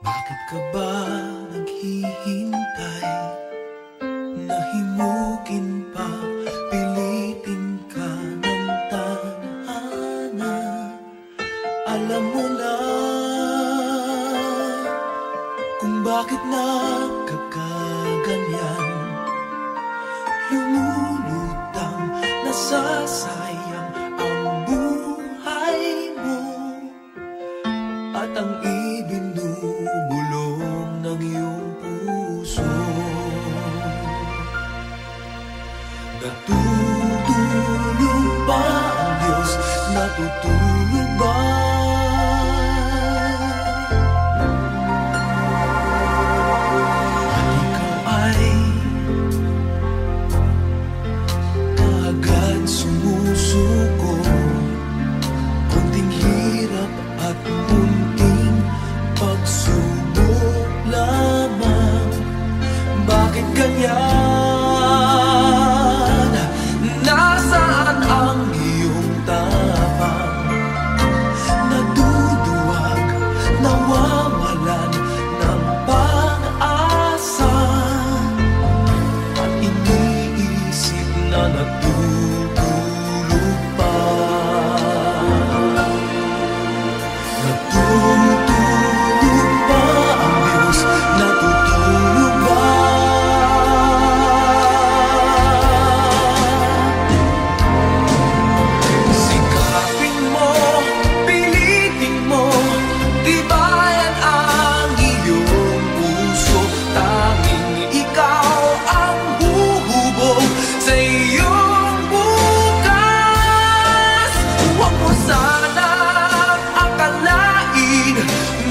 Bakit ka ba naghihintay? Nahimukin pa, pilitin ka ng tadhana. Alam mo na kung bakit nagkakaganyan. Lumulutang, nasasayang ang buhay mo at ang ibinubulong ng iyong puso. Natutulog ba ang Diyos? Natutulog ba? At ikaw ay kaagad sumusuko. Kunting hirap at munting pagsubok lamang. Bakit ganyan? Nasaan ang iyong tapang? Naduduwag, nawawalan ng pag-asa, at iniisip na natutulog pa. Natutulog ba ang Diyos? Natutulog ba? Sikapin mo, pilitin mo, tibayan ang iyong puso. Tanging ikaw ang huhubog sa iyong bukas. Huwag mo sanang akalain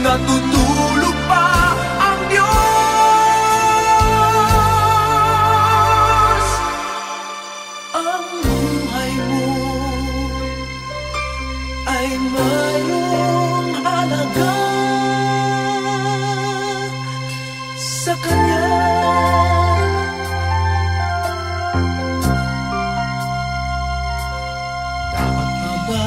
natutulog pa ang Diyos. Ang buhay mo ay mayroong halaga sa Kanya. Dapat na ba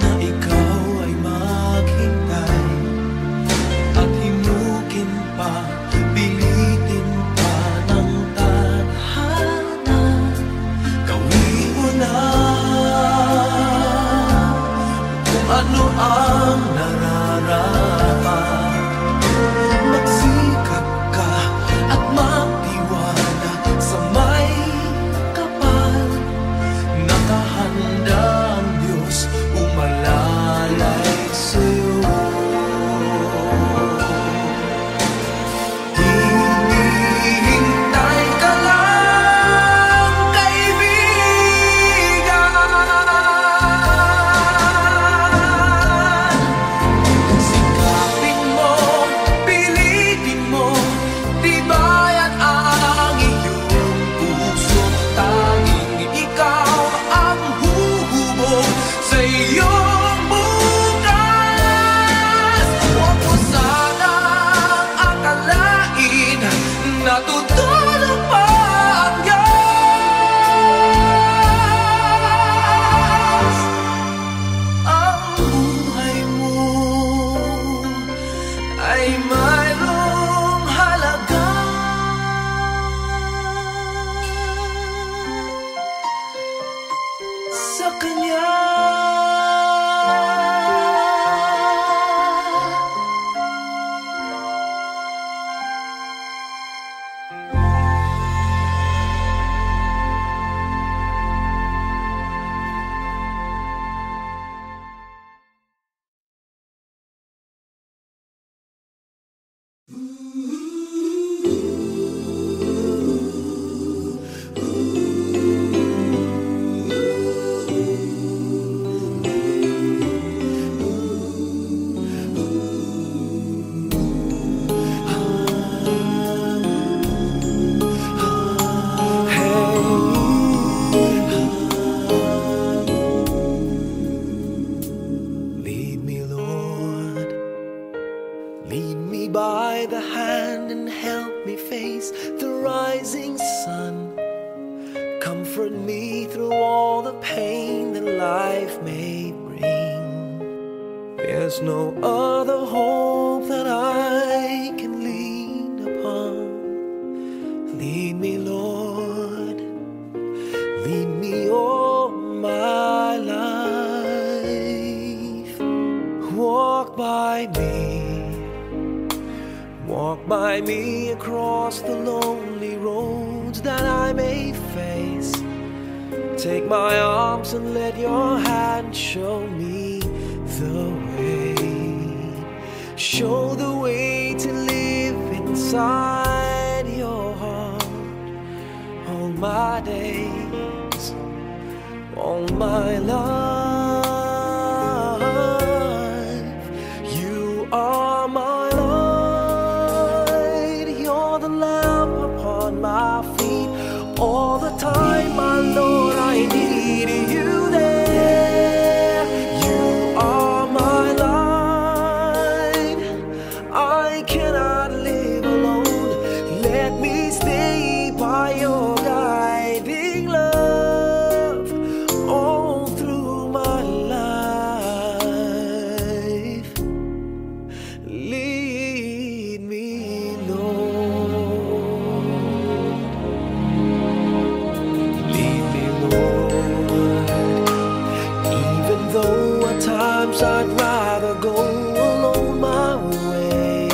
na ikaw ay maghintay at himukin pa, pilitin pa ng tadhana? Gawin mo na kung ano ang nararapat. Magsikap ka at magtiwala sa may kapal. Nakahanda ang Diyos umalalay sa'yo. Hinihintay ka lang, kaibigan. Sikapin mo, pilitin mo, tibayan ang iyong puso. Tanging ikaw ang huhubog sa iyong bukas. Huwag mo sanang akalain natutulog pa ang Diyos. Ang buhay mo ay mayroong halaga sa Kanya. Lead me, Lord. Lead me by the hand and help me face the rising sun. Comfort me through all the pain that life may bring. There's there's no other hope that I can lean upon. Lead me, Lord, lead me all my life. Walk by me across the lonely roads that I may face. Take my arms and let your hand show me the way. Show the way to live inside your heart all my days, all my life. You are my light, you're the lamp upon my feet. All the time, my Lord, I need you there. You are my light, I cannot live alone. Let me stay by your guiding love all through my life. Lead me, Lord. Lead me, Lord. Even though at times I'd rather go alone my way,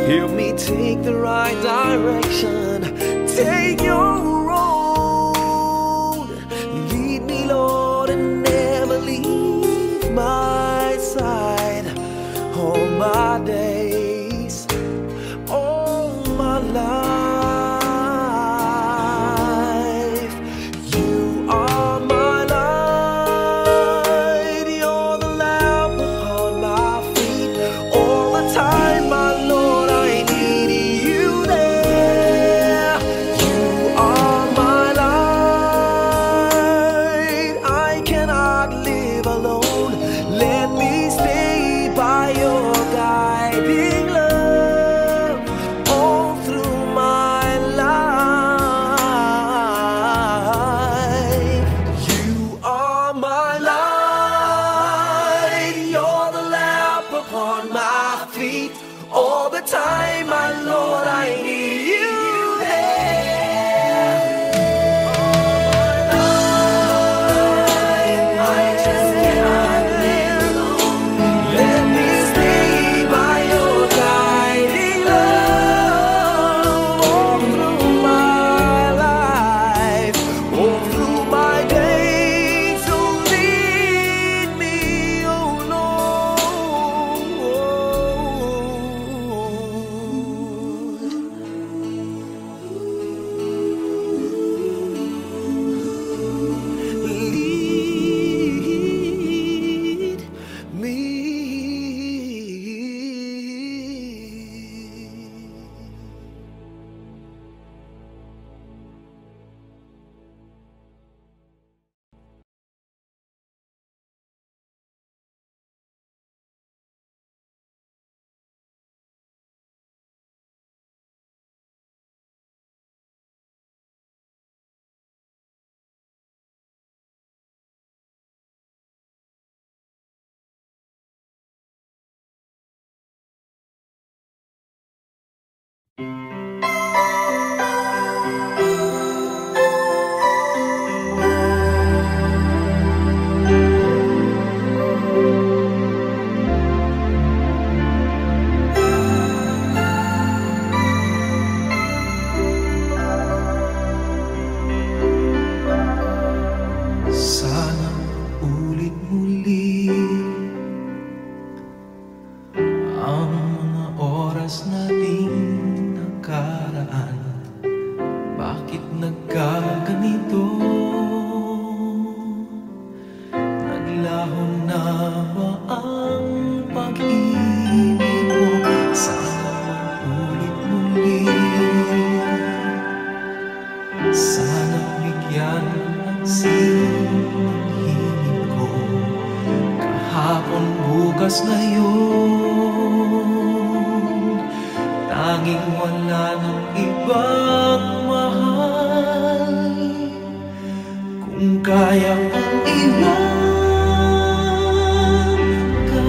help me take the right direction. Take your road. Lead me, Lord, and never leave my side. All my days, all my life. You are my light, you're the lamp upon my feet. All the time, my Lord, I need you there. You are my light, I cannot live alone. Let me stay by your guiding love all through my life. You are my light, you're the lamp upon my feet. All the time, my Lord, I need you there. I just cannot live alone. Let me stay by your guiding love all through my life, all through my days. So lead me, oh Lord. Lead me. Sana ulit muli ang mga oras nating nakaraan. Bakit nagkaganito? Naglaho na ba ang pag-ibig mo? Sana ulit muli. Sana bigyan ang sino ng himig ko. Kahapon, bukas, ngayon, tanging wala ng ibang mahal. Kung kaya kong iwan ka,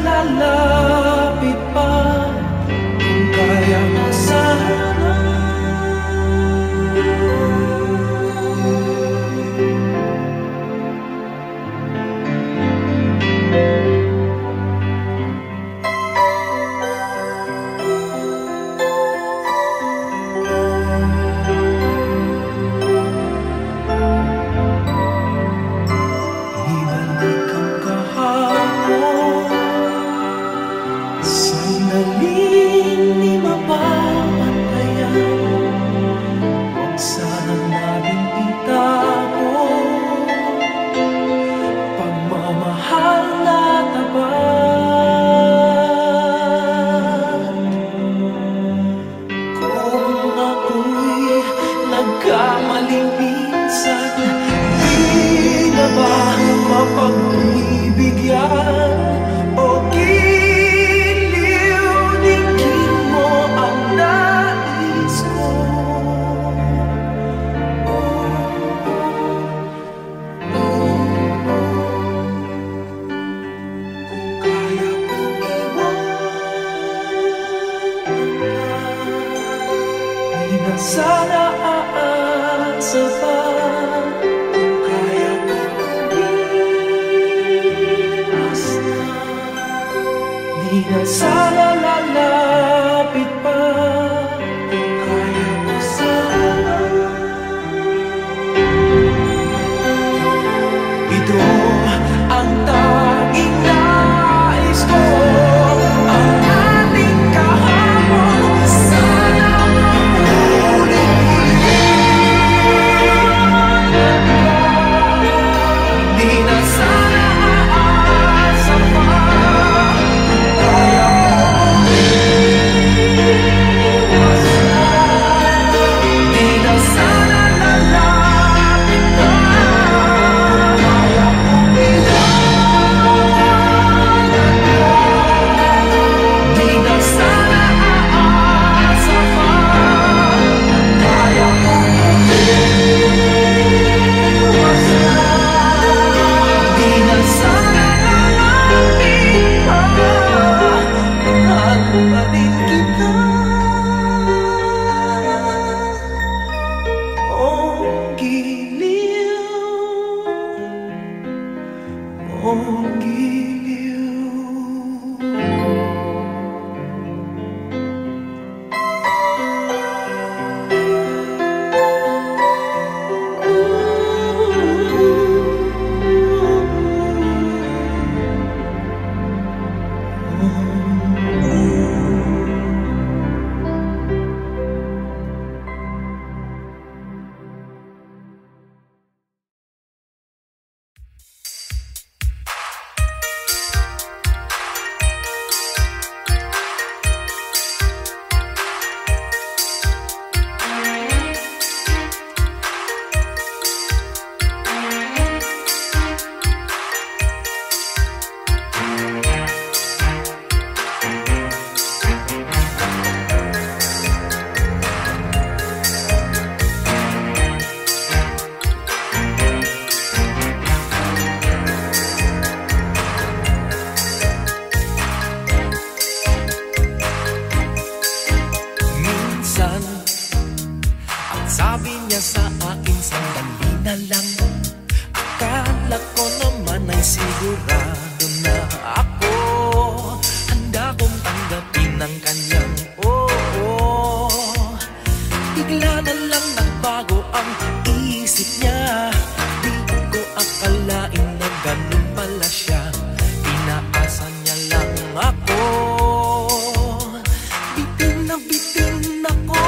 lalapit pa kung kaya mo sana. Sana aasa pa kung kaya kong umiwas na. Di na sana lalapit pa kung kaya mo sana. Ito ang tanging nais ko, ang ating kahapon. Sana sigurado na ako, handa kong tanggapin ang kanyang oo. Bigla na lang nagbago ang isip niya, di ko akalain na ganun pala siya. Inaasa niya lang ako, bitin ako.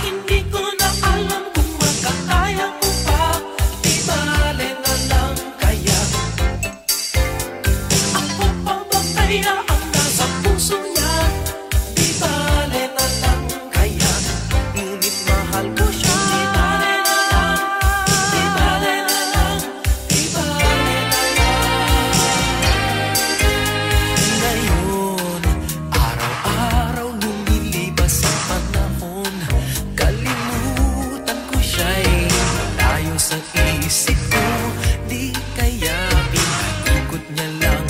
Hindi ko na alam kung makakaya ko pa. Di bale na lang kaya. Ako pa ba kaya ang nasa puso niya? Di bale na lang kaya. Ngunit mahal ko siya. Di bale na lang. Di bale na lang. Di bale na lang. Ngayon, araw-araw lumilibas ang panahon. Kalimutan ko siya'y malayo sa isip ko. Di kaya pinag-ikot niya lang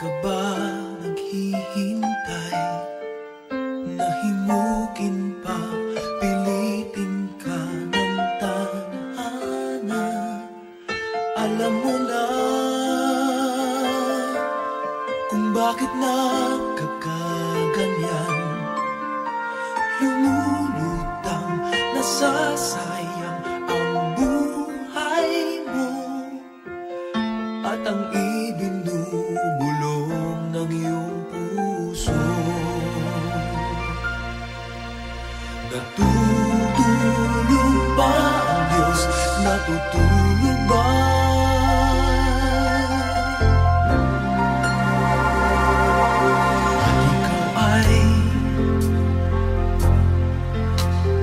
ka ba naghihintay? Nahimukin pa, pilitin ka ng tadhana. Alam mo na kung bakit nagkakaganyan. Lumulutang, nasasayang ang buhay mo at ang ibinubulong ng iyong puso. Natutulog ba ang Diyos? Natutulog ba? At ikaw ay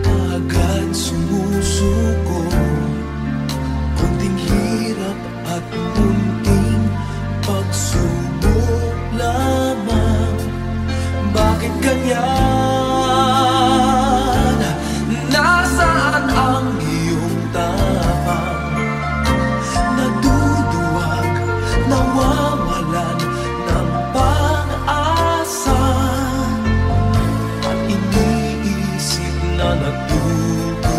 kaagad sumusuko. Kunting hirap at munting pagsubok lamang. Bakit ganyan? Nasaan ang iyong tapang? Naduduwag, nawawalan ng pag-asa, at iniisip na natutulog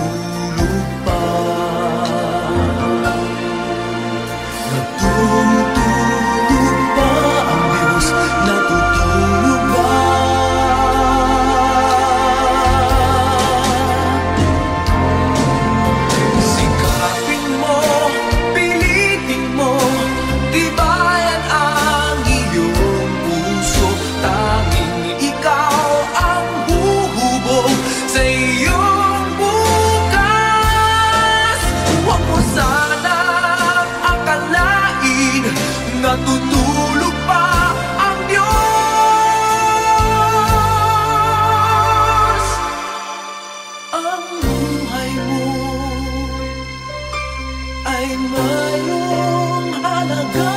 pa. Natutulog ba ang Diyos? Natutulog ba? Sikapin mo, pilitin mo, tibayan ang iyong puso. Tanging ikaw ang huhubog sa iyong bukas. Huwag mo sanang akalain natutulog pa ang Diyos. Ang buhay mo ay mayroong halaga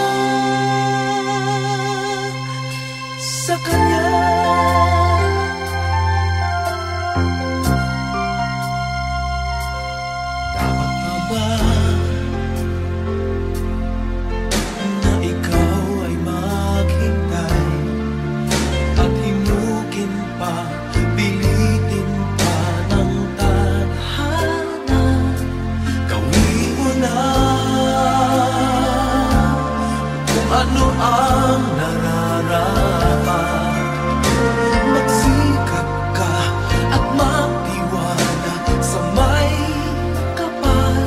sa Kanya. Dapat pa ba na ikaw ay maghintay at himukin pa, pilitin pa ng tadhana? Gawin mo na kung ano ang nararapat. Magsikap ka at magtiwala sa may kapal.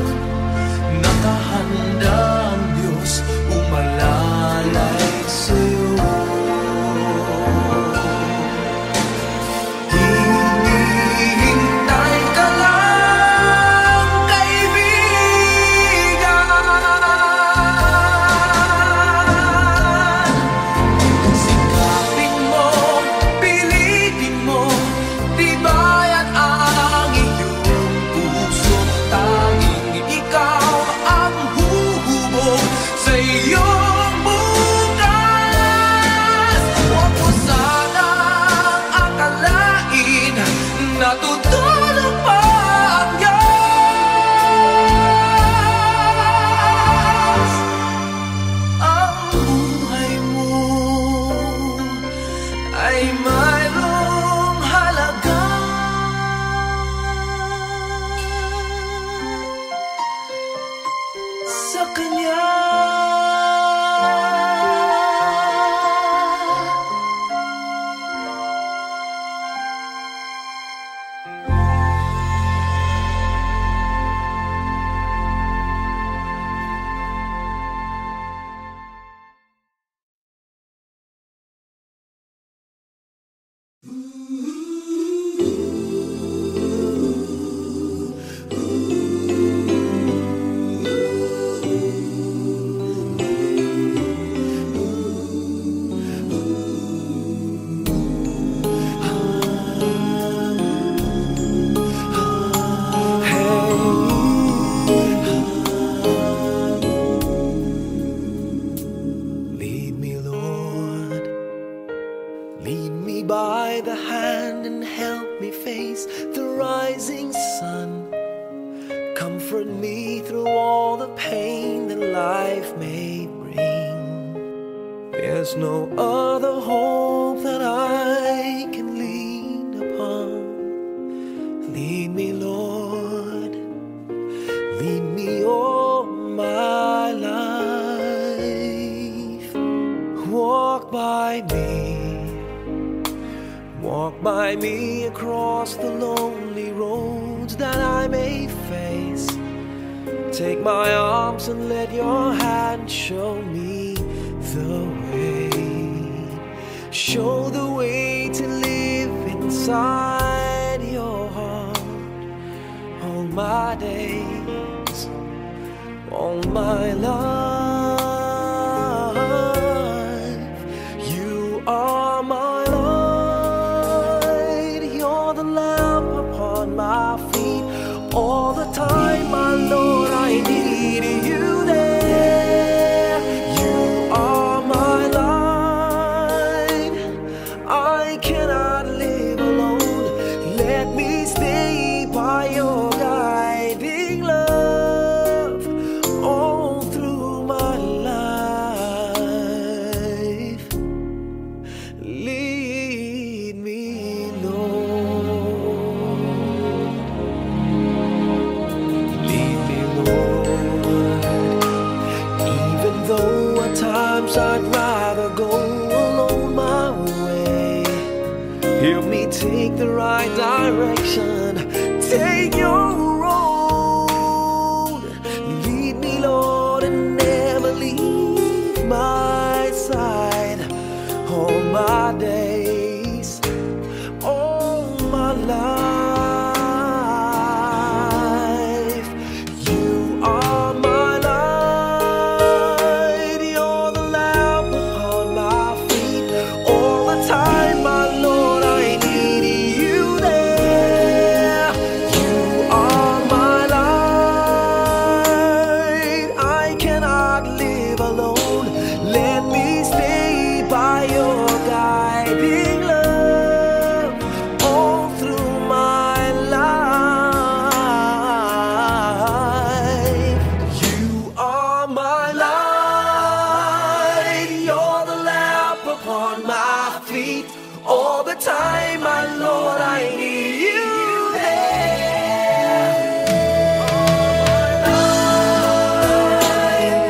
Nakahanda ang Diyos umalalay sa'yo. Hinihintay ka lang, kaibigan. Sikapin mo, pilitin mo, tibayan ang iyong puso. Tanging ikaw ang huhubog sa iyong bukas. Huwag mo sanang akalain natutulog pa ang Diyos. Ang buhay mo ay mayroong halaga sa Kanya. Lead me, Lord. Lead me by the hand and help me face the rising sun. Comfort me through all the pain that life may bring. There's There's no other hope that I can lean upon. Lead me, Lord, lead me all my life. Walk by me across the lonely roads that I may face. Take my arms and let your hand show me the way. Show the way to live inside your heart all my days, all my life. You are my light, you're the lamp upon my feet. All the time, my Lord, I need you there. You are my light, I cannot live alone. Let me stay by your guiding love all through my life. Lead me, Lord. Lead me, Lord. Even though at times I'd rather go alone my way, help me take the right direction. Take your road. Lead me, Lord, and never leave my side. All my days, all my life. You are my light, you're the lamp upon my feet. All the time, my Lord, I need you there. You are my light, I cannot live alone. Let me stay by your guiding love all through my life. You are my light, you're the lamp upon my feet. All the time, my Lord, I need you there.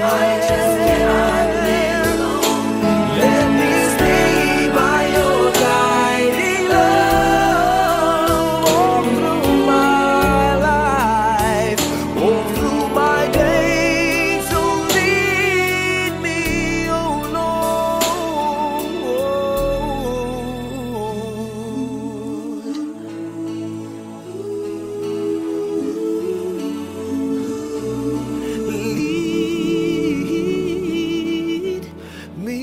I just cannot live alone. Let me stay by your guiding love all through my life, all through my days. So lead me, oh Lord. Lead me.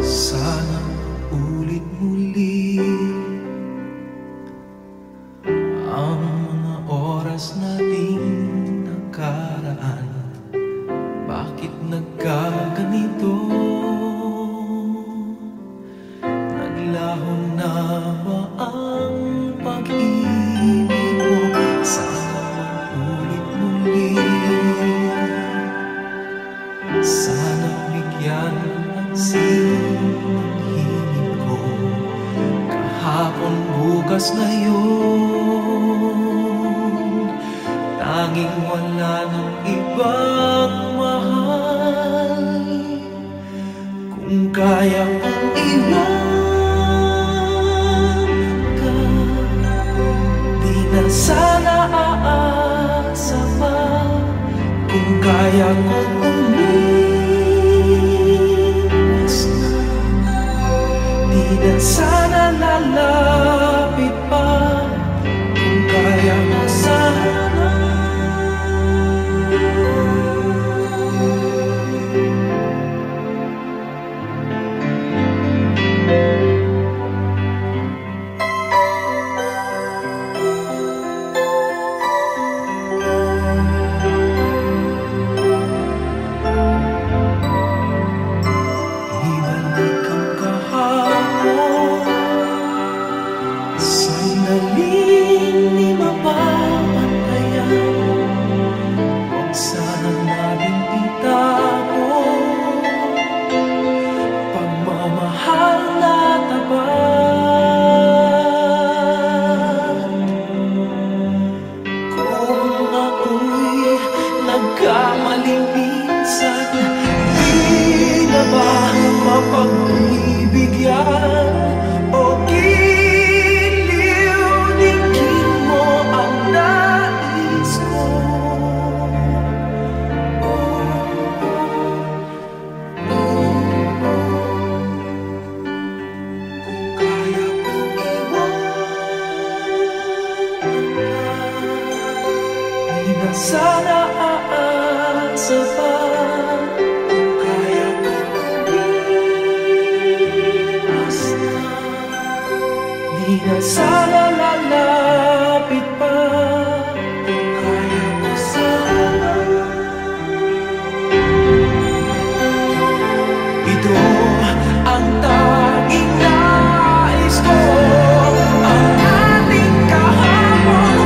Sana ulit muli ang mga oras nating nakaraan. Bakit nagkaganito? Naglaho na ba ang pag-ibig mo? Sana ulit muli. Sana bigyan ng ng hingin ko. Kahapon, bukas na yun. Tanging wala ng ibang mahal. Kung kaya kong iwan ka, sana aasa pa kung kaya kong umiwas na. Di na sana lalapit pa kung kaya mo sana. Sana aasa pa kung kaya kong umiwas na. Di na sana lalapit pa kung kaya mo sana. Ito ang tanging nais ko, ang ating kahapon.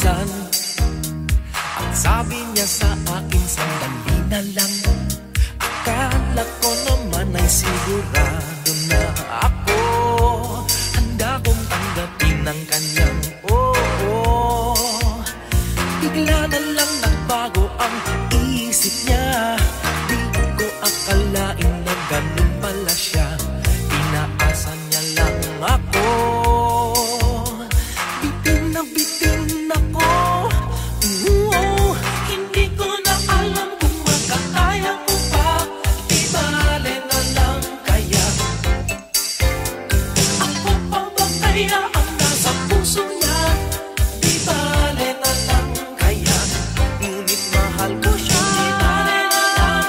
Sana sabi niya sa akin, sandali na lang. Akala ko naman ay sigurado na ako. Handa kong tanggapin ang kanyang oo. Bigla na lang nagbago ang isip niya. Di ko akalain na ganun pala siya. Inaasa niya lang ako. Bitin na bitin ako. Hindi ko na alam kung makakaya ko pa. Di bale na lang kaya. Ako pa ba kaya ang nasa puso niya? Di bale na lang kaya. Ngunit mahal ko siya. Di bale na lang.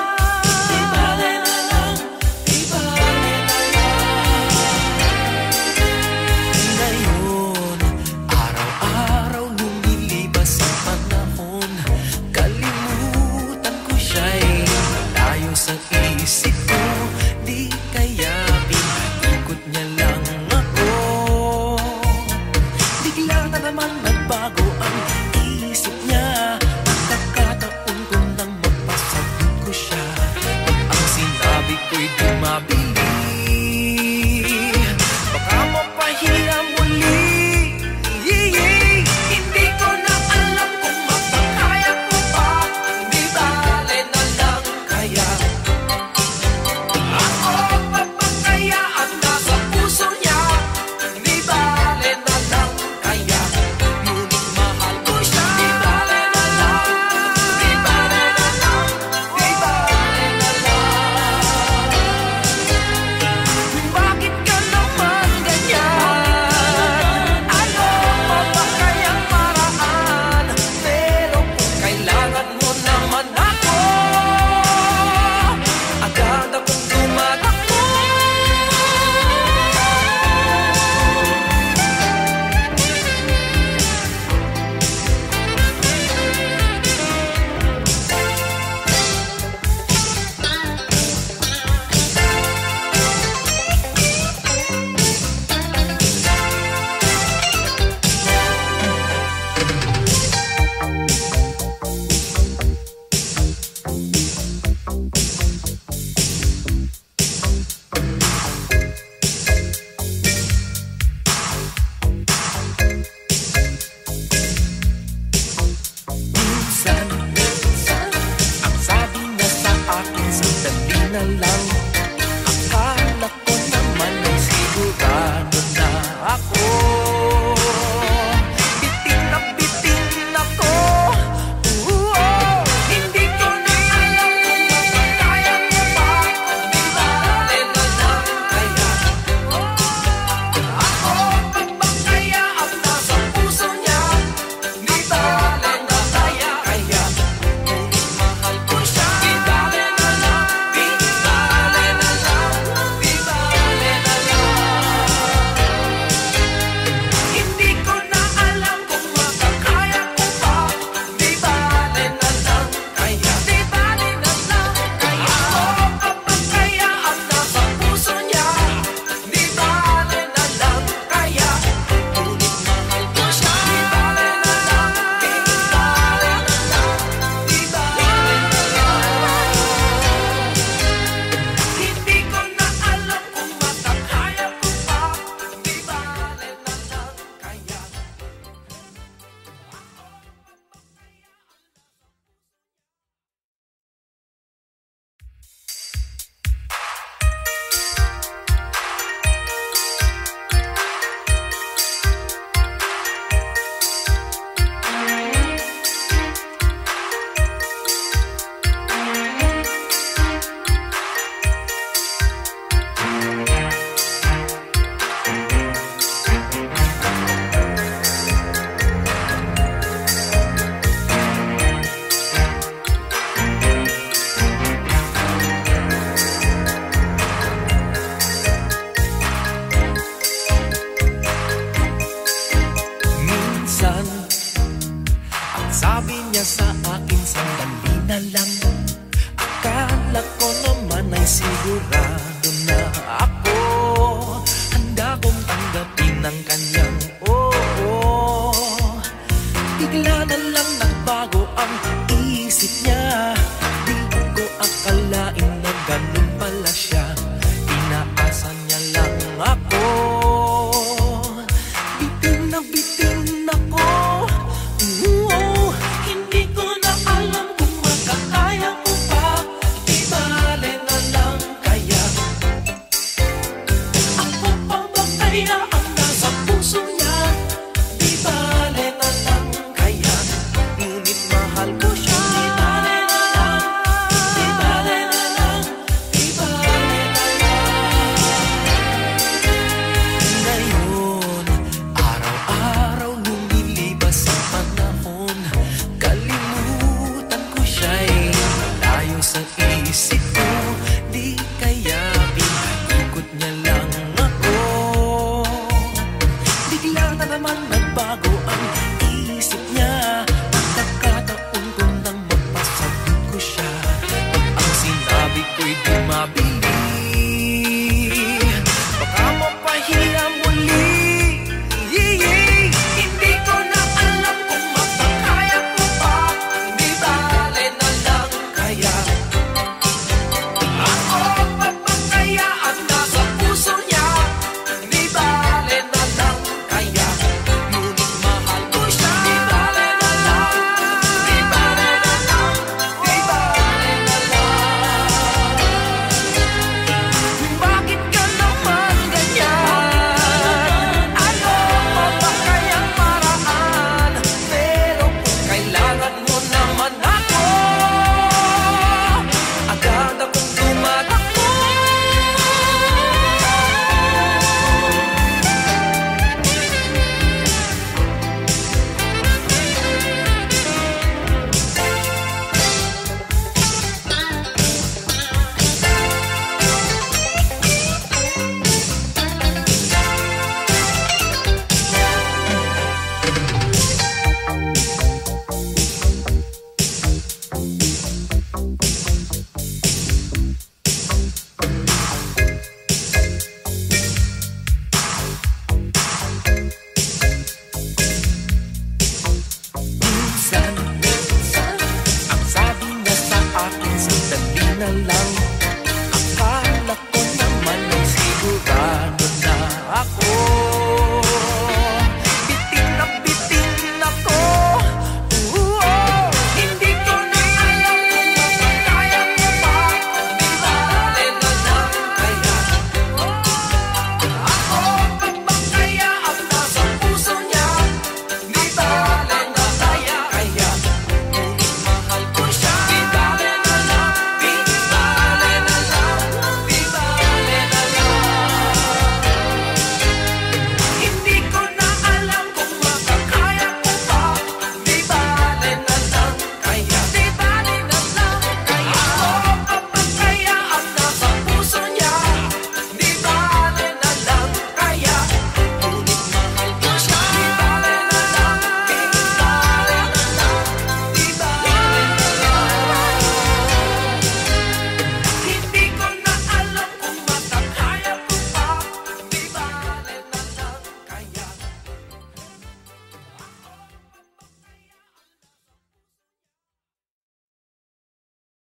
Sabi niya sa akin, sandali na lang. Akala ko naman ay sigurado na ako handa kong tanggapin ang kanyang oo. Bigla na lang nagbago ang isip niya. Di ko akalain na ganun pala siya.